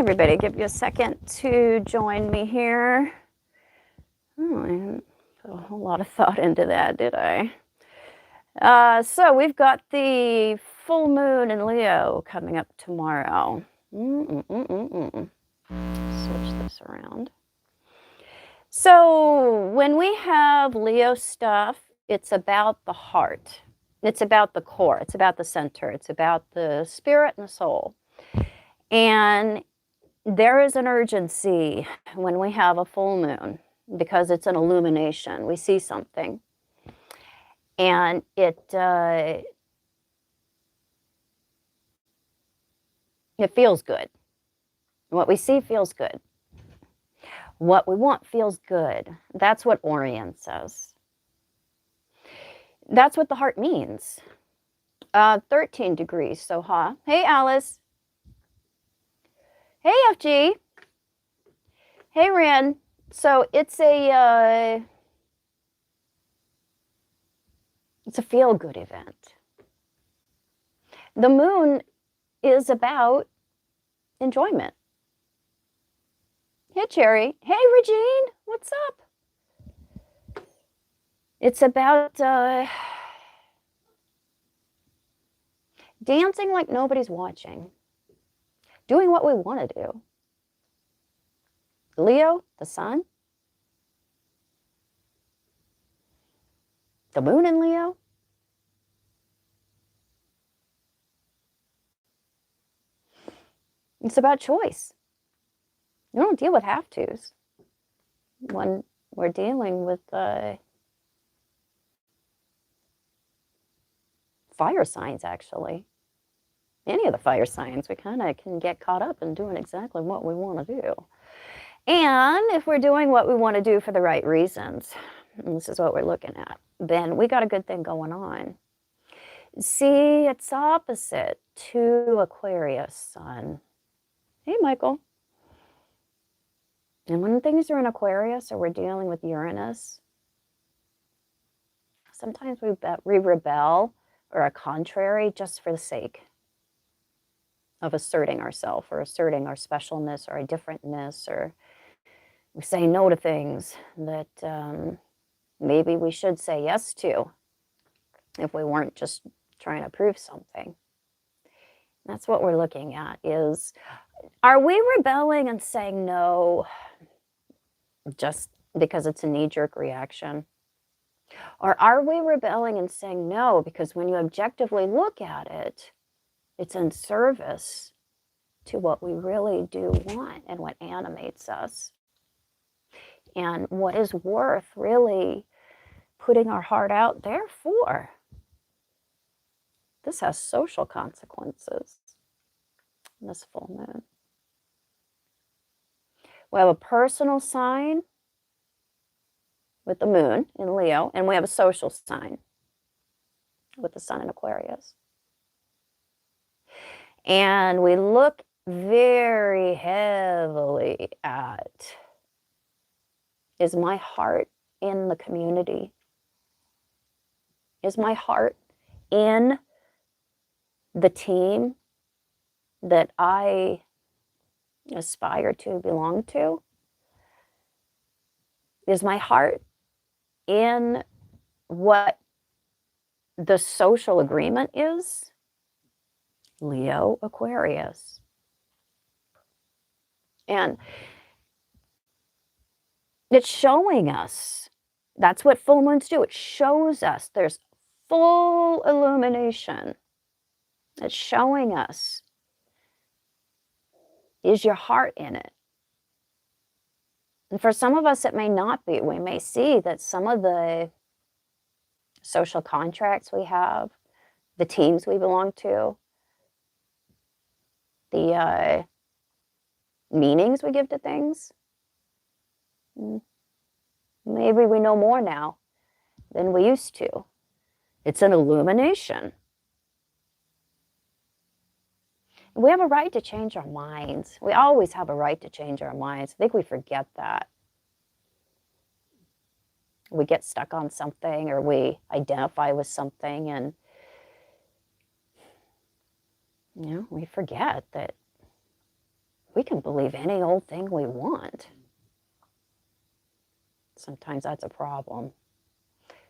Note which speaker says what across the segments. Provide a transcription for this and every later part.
Speaker 1: everybody, give you a second to join me here. Oh, I didn't put a whole lot of thought into that, did I? So we've got the full moon in Leo coming up tomorrow. Switch this around. So when we have Leo stuff, it's about the heart. It's about the core. It's about the center. It's about the spirit and the soul. And there is an urgency when we have a full moon because it's an illumination. We see something. And it feels good. What we see feels good. What we want feels good. That's what Orion says. That's what the heart means. 13 degrees, so huh? Hey, Alice. Hey, FG. Hey, Ren. So it's a feel-good event. The moon is about enjoyment. Hey, Cherry. Hey, Regine. What's up? It's about dancing like nobody's watching. Doing what we want to do. Leo, the sun. The moon in Leo. It's about choice. You don't deal with have-tos when we're dealing with fire signs, actually. Any of the fire signs, we kind of can get caught up in doing exactly what we want to do. And if we're doing what we want to do for the right reasons, and this is what we're looking at, then we got a good thing going on. See, it's opposite to Aquarius sun. Hey, Michael. And when things are in Aquarius or we're dealing with Uranus, sometimes we rebel or are contrary just for the sake of asserting ourselves or asserting our specialness or our differentness, or we say no to things that maybe we should say yes to if we weren't just trying to prove something. That's what we're looking at is, are we rebelling and saying no just because it's a knee-jerk reaction? Or are we rebelling and saying no because when you objectively look at it, it's in service to what we really do want and what animates us and what is worth really putting our heart out there for? This has social consequences, this full moon. We have a personal sign with the moon in Leo, and we have a social sign with the sun in Aquarius. And we look very heavily at, is my heart in the community? Is my heart in the team that I aspire to belong to? Is my heart in what the social agreement is? Leo, Aquarius. And it's showing us, that's what full moons do. It shows us there's full illumination. It's showing us, is your heart in it? And for some of us, it may not be. We may see that some of the social contracts we have, the teams we belong to, the meanings we give to things, maybe we know more now than we used to. It's an illumination. We have a right to change our minds. We always have a right to change our minds. I think we forget that. We get stuck on something or we identify with something and we forget that we can believe any old thing we want. Sometimes that's a problem.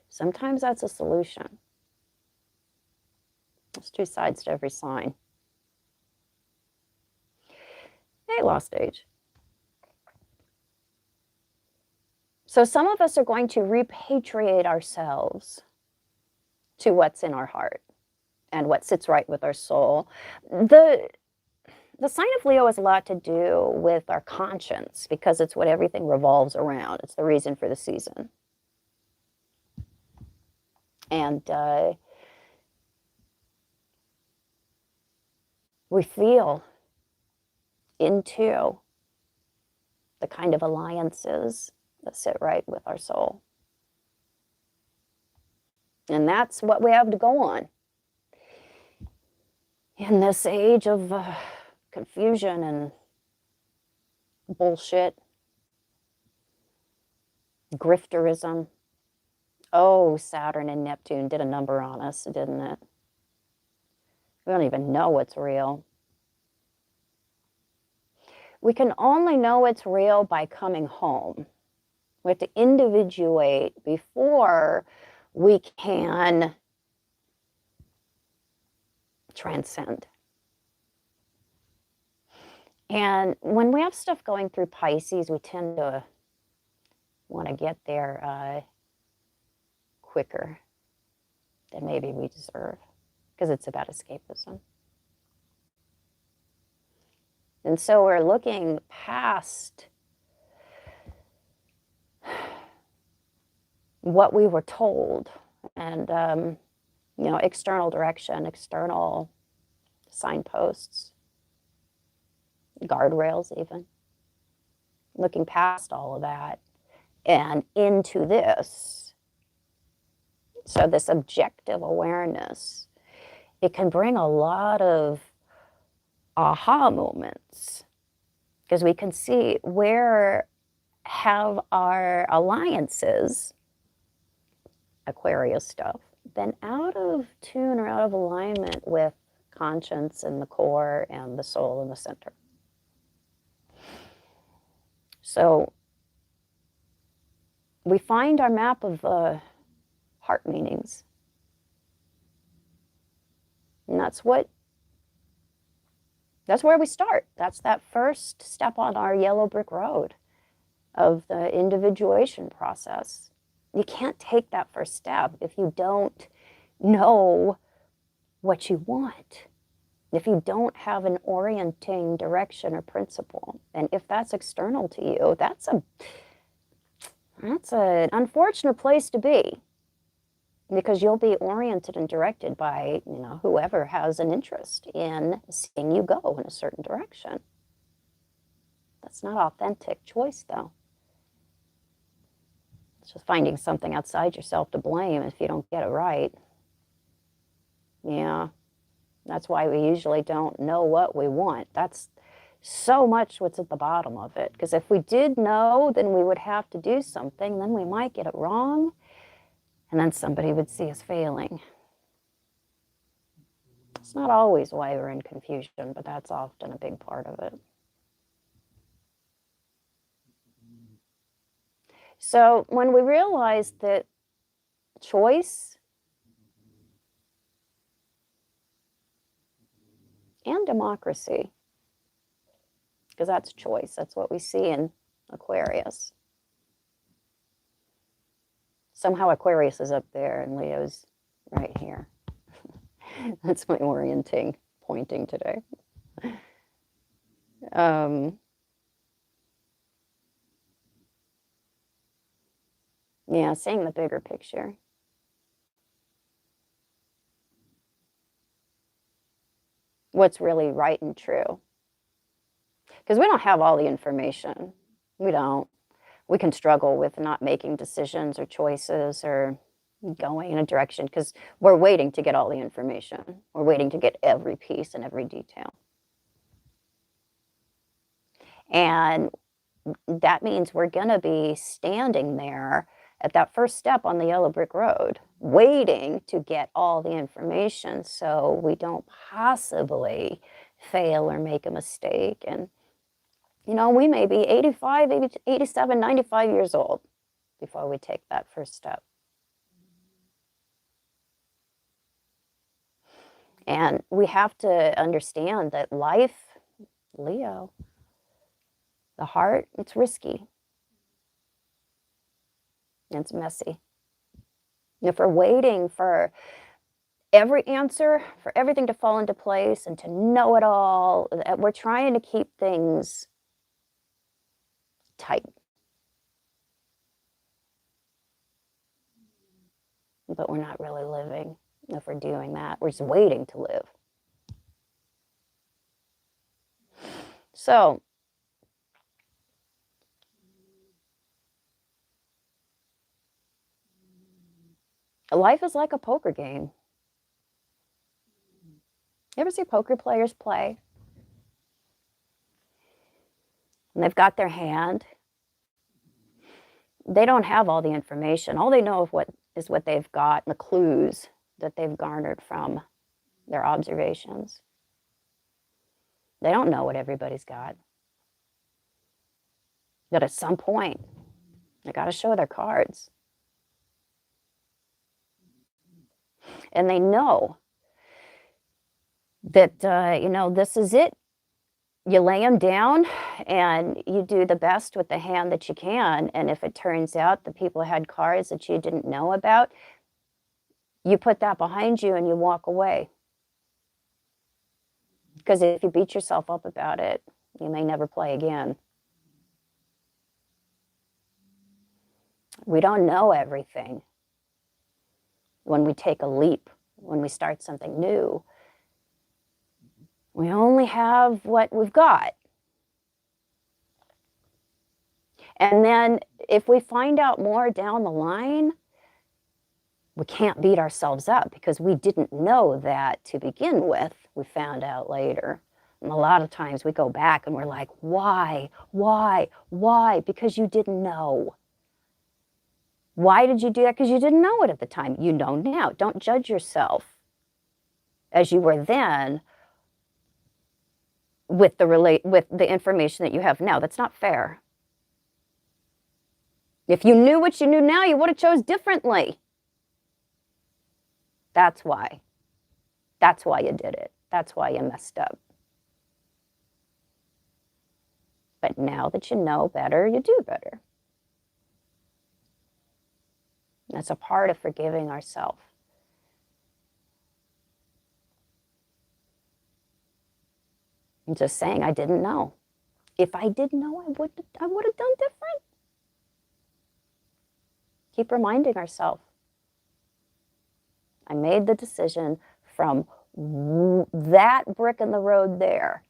Speaker 1: Sometimes that's a solution. There's two sides to every sign. Hey, Lost Age. So some of us are going to repatriate ourselves to what's in our heart and what sits right with our soul. The sign of Leo has a lot to do with our conscience because it's what everything revolves around. It's the reason for the season. And we feel into the kind of alliances that sit right with our soul. And that's what we have to go on. In this age of confusion and bullshit, grifterism. Oh, Saturn and Neptune did a number on us, didn't it? We don't even know what's real. We can only know it's real by coming home. We have to individuate before we can transcend. And when we have stuff going through Pisces, we tend to want to get there quicker than maybe we deserve, because it's about escapism. And so we're looking past what we were told and, you know, external direction, external signposts, guardrails even. Looking past all of that and into this. So this objective awareness, it can bring a lot of aha moments, because we can see where have our alliances, Aquarius stuff, been out of tune or out of alignment with conscience and the core and the soul and the center. So we find our map of heart meanings. And that's where we start. That's that first step on our yellow brick road of the individuation process. You can't take that first step if you don't know what you want, if you don't have an orienting direction or principle. And if that's external to you, that's an unfortunate place to be, because you'll be oriented and directed by, you know, whoever has an interest in seeing you go in a certain direction. That's not authentic choice, though. It's just finding something outside yourself to blame if you don't get it right. Yeah, that's why we usually don't know what we want. That's so much what's at the bottom of it. Because if we did know, then we would have to do something. Then we might get it wrong. And then somebody would see us failing. It's not always why we're in confusion, but that's often a big part of it. So when we realize that choice and democracy, because that's choice, that's what we see in Aquarius. Somehow Aquarius is up there and Leo's right here. That's my orienting, pointing today. Yeah, seeing the bigger picture. What's really right and true. Because we don't have all the information. We don't. We can struggle with not making decisions or choices or going in a direction because we're waiting to get all the information. We're waiting to get every piece and every detail. And that means we're going to be standing there at that first step on the yellow brick road, waiting to get all the information so we don't possibly fail or make a mistake. And You know, we may be 85, 80, 87, 95 years old before we take that first step. And we have to understand that life, Leo, the heart, it's risky. It's messy. If we're waiting for every answer, for everything to fall into place and to know it all, we're trying to keep things tight. But we're not really living if we're doing that. We're just waiting to live. So, life is like a poker game. You ever see poker players play? And they've got their hand. They don't have all the information. All they know is what they've got, the clues that they've garnered from their observations. They don't know what everybody's got. But at some point, they got to show their cards. And they know that, this is it. You lay them down and you do the best with the hand that you can. And if it turns out the people had cards that you didn't know about, you put that behind you and you walk away. Because if you beat yourself up about it, you may never play again. We don't know everything. When we take a leap, when we start something new, we only have what we've got. And then if we find out more down the line, we can't beat ourselves up because we didn't know that to begin with. We found out later. And a lot of times we go back and we're like, why? Because you didn't know. Why did you do that? Because you didn't know it at the time. You know now. Don't judge yourself as you were then with the information that you have now. That's not fair. If you knew what you knew now, you would have chose differently. That's why. That's why you did it. That's why you messed up. But now that you know better, you do better. That's a part of forgiving ourselves. I'm just saying I didn't know. If I did know, I would have done different. Keep reminding ourselves. I made the decision from that brick in the road there.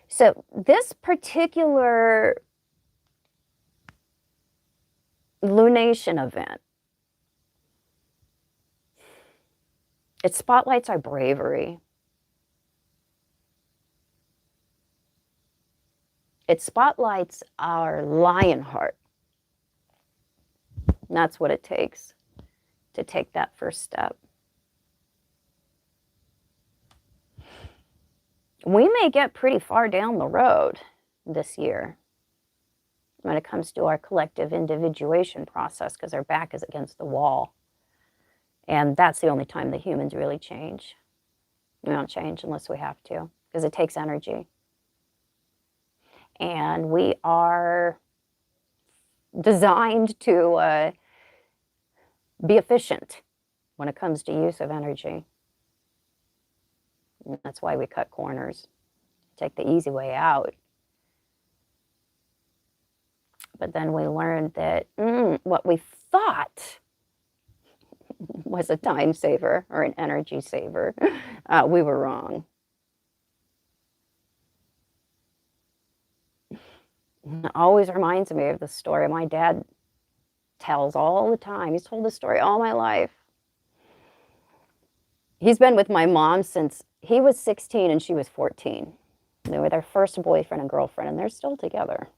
Speaker 1: So this particular lunation event, it spotlights our bravery. It spotlights our lion heart. And that's what it takes to take that first step. We may get pretty far down the road this year when it comes to our collective individuation process because our back is against the wall. And that's the only time the humans really change. We don't change unless we have to because it takes energy. And we are designed to be efficient when it comes to use of energy. And that's why we cut corners, take the easy way out. But then we learned that what we thought was a time saver or an energy saver, we were wrong. It always reminds me of the story my dad tells all the time. He's told this story all my life. He's been with my mom since he was 16 and she was 14. They were their first boyfriend and girlfriend, and they're still together.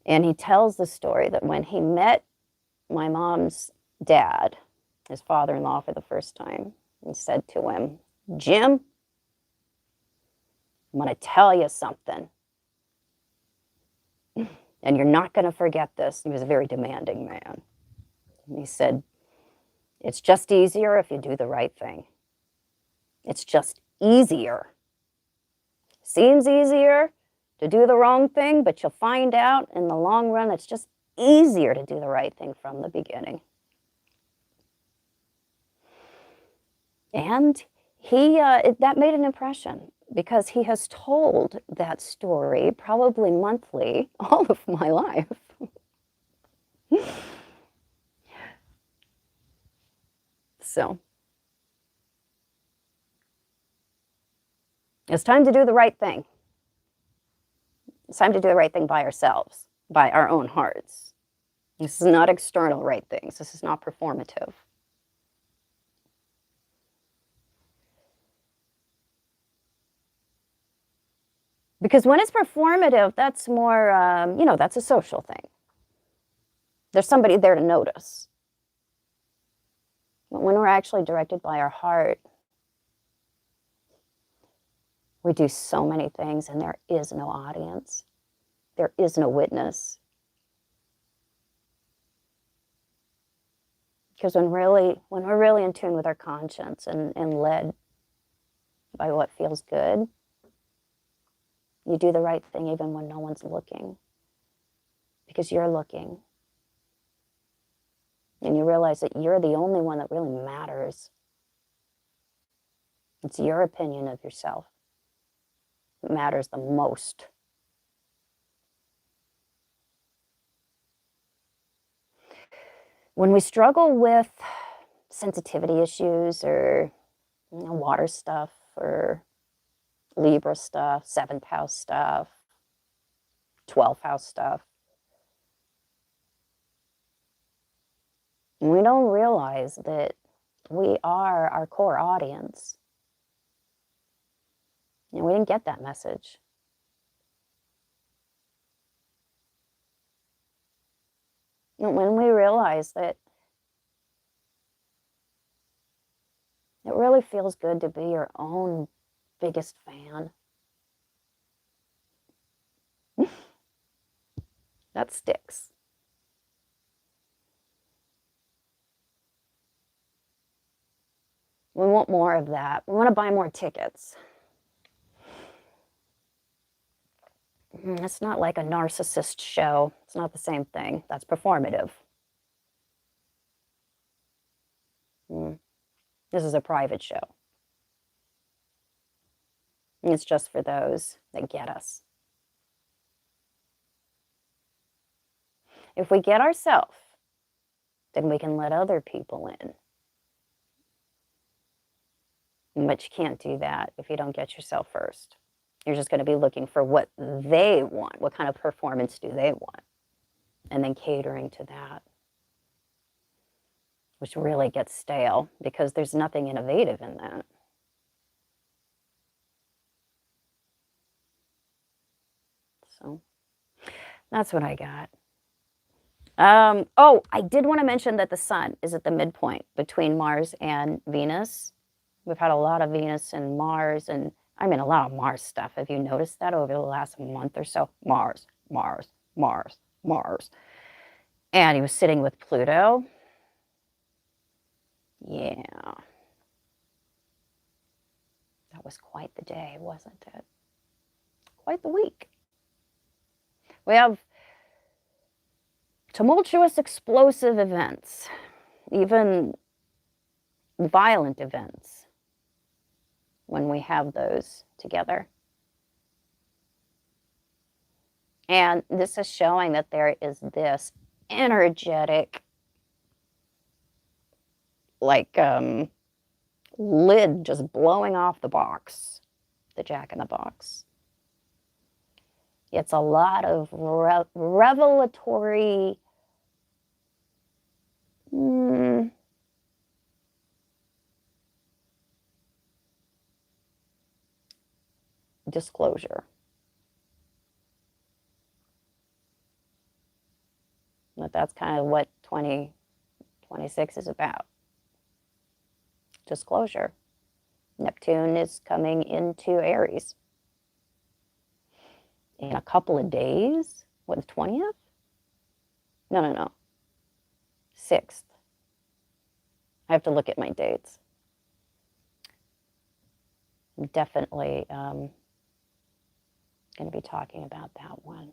Speaker 1: And he tells the story that when he met my mom's dad, his father-in-law, for the first time, he said to him, "Jim, I'm going to tell you something. And you're not going to forget this. He was a very demanding man. And he said, it's just easier if you do the right thing. It's just easier. Seems easier to do the wrong thing, but you'll find out in the long run it's just easier to do the right thing from the beginning. And that made an impression, because he has told that story probably monthly all of my life. So it's time to do the right thing. It's time to do the right thing by ourselves, by our own hearts. This is not external right things. This is not performative. Because when it's performative, that's more, that's a social thing. There's somebody there to notice. But when we're actually directed by our heart, we do so many things and there is no audience. There is no witness. Because when we're really in tune with our conscience and led by what feels good, you do the right thing even when no one's looking. Because you're looking. And you realize that you're the only one that really matters. It's your opinion of yourself that matters the most. When we struggle with sensitivity issues or water stuff or Libra stuff, 7th house stuff, 12th house stuff, we don't realize that we are our core audience. And we didn't get that message. And when we realize that it really feels good to be your own biggest fan, that sticks. We want more of that. We want to buy more tickets. It's not like a narcissist show. It's not the same thing. That's performative. This is a private show. And it's just for those that get us. If we get ourselves, then we can let other people in. But you can't do that if you don't get yourself first. You're just going to be looking for what they want. What kind of performance do they want? And then catering to that, which really gets stale because there's nothing innovative in that. So that's what I got. I did want to mention that the sun is at the midpoint between Mars and Venus. We've had a lot of Venus and Mars, and a lot of Mars stuff. Have you noticed that over the last month or so? Mars, Mars, Mars, Mars. And he was sitting with Pluto. Yeah. That was quite the day, wasn't it? Quite the week. We have tumultuous, explosive events, even violent events when we have those together. And this is showing that there is this energetic, lid just blowing off the box, the Jack in the Box. It's a lot of revelatory disclosure. But that's kind of what 2026 is about. Disclosure. Neptune is coming into Aries. in a couple of days. What, the 20th? No. 6th. I have to look at my dates. I'm definitely going to be talking about that one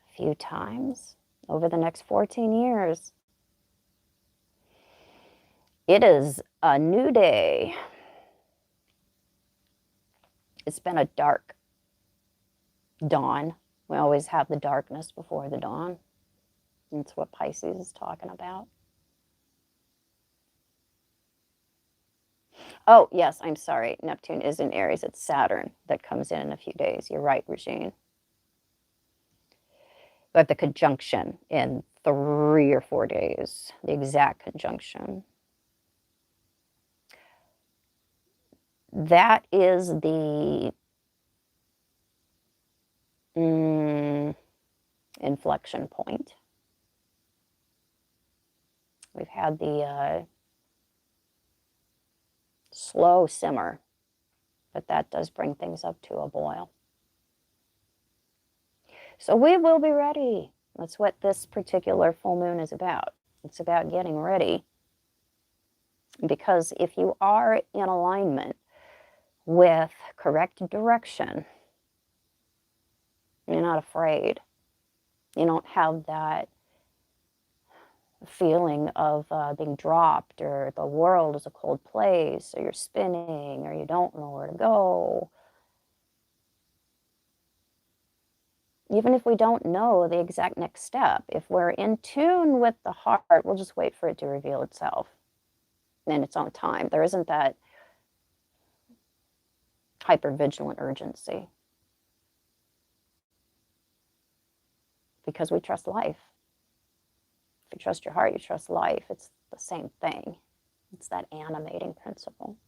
Speaker 1: a few times over the next 14 years. It is a new day. It's been a dark dawn. We always have the darkness before the dawn. That's what Pisces is talking about. Oh, yes, I'm sorry. Neptune is in Aries. It's Saturn that comes in a few days. You're right, Regine. But the conjunction in 3 or 4 days, the exact conjunction. That is the inflection point. We've had the slow simmer, but that does bring things up to a boil. So we will be ready. That's what this particular full moon is about. It's about getting ready. Because if you are in alignment with correct direction, you're not afraid. You don't have that feeling of being dropped, or the world is a cold place, or you're spinning, or you don't know where to go. Even if we don't know the exact next step, if we're in tune with the heart, we'll just wait for it to reveal itself in its own time. There isn't that hyper-vigilant urgency. Because we trust life. If you trust your heart, you trust life. It's the same thing. It's that animating principle.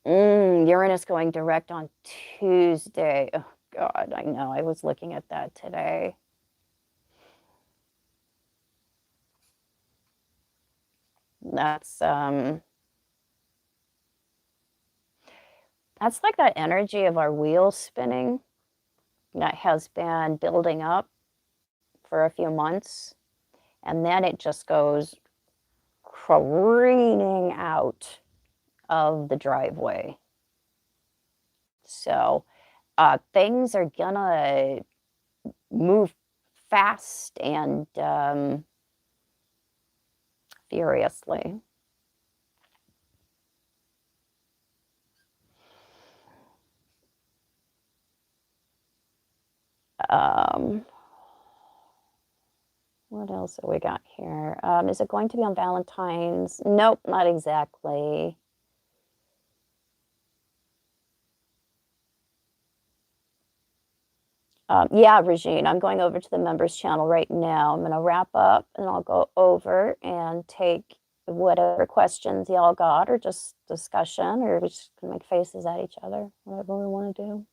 Speaker 1: Uranus going direct on Tuesday. Oh, God, I know. I was looking at that today. That's like that energy of our wheels spinning that has been building up for a few months, and then it just goes careening out of the driveway. So things are gonna move fast and furiously. What else have we got here? Is it going to be on Valentine's? Nope, not exactly. Yeah, Regine, I'm going over to the members channel right now. I'm going to wrap up and I'll go over and take whatever questions y'all got, or just discussion, or we just can make faces at each other, whatever we want to do.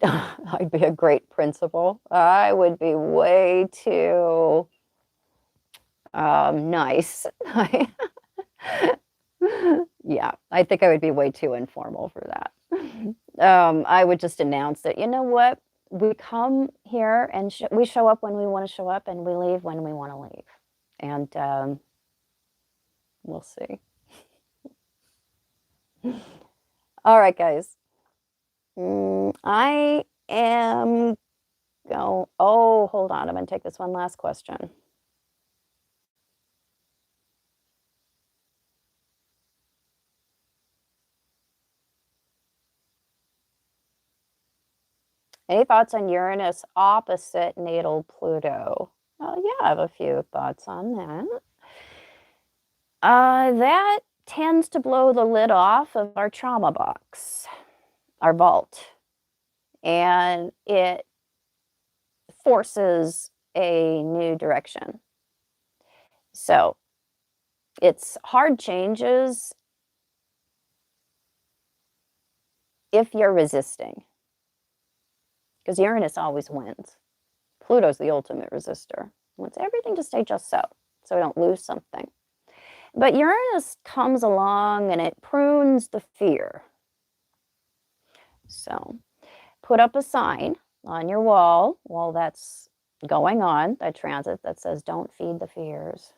Speaker 1: I'd be a great principal. I would be way too nice. Yeah, I think I would be way too informal for that. I would just announce that, you know what, we come here and we show up when we want to show up, and we leave when we want to leave. And we'll see. All right, guys. I am going, oh, hold on. I'm going to take this one last question. Any thoughts on Uranus opposite natal Pluto? Oh, yeah, I have a few thoughts on that. That tends to blow the lid off of our trauma box, our vault, and it forces a new direction. So it's hard changes if you're resisting. because Uranus always wins. Pluto's the ultimate resistor. Wants everything to stay just so we don't lose something. But Uranus comes along and it prunes the fear. So put up a sign on your wall while that's going on, that transit, that says, don't feed the fears.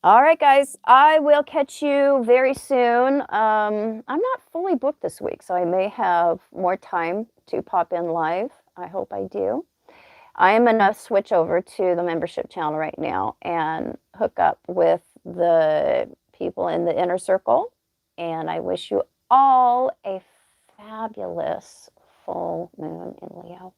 Speaker 1: All right, guys, I will catch you very soon. I'm not fully booked this week, so I may have more time to pop in live. I hope I do. I am going to switch over to the membership channel right now and hook up with the people in the inner circle. And I wish you all a fabulous full moon in Leo.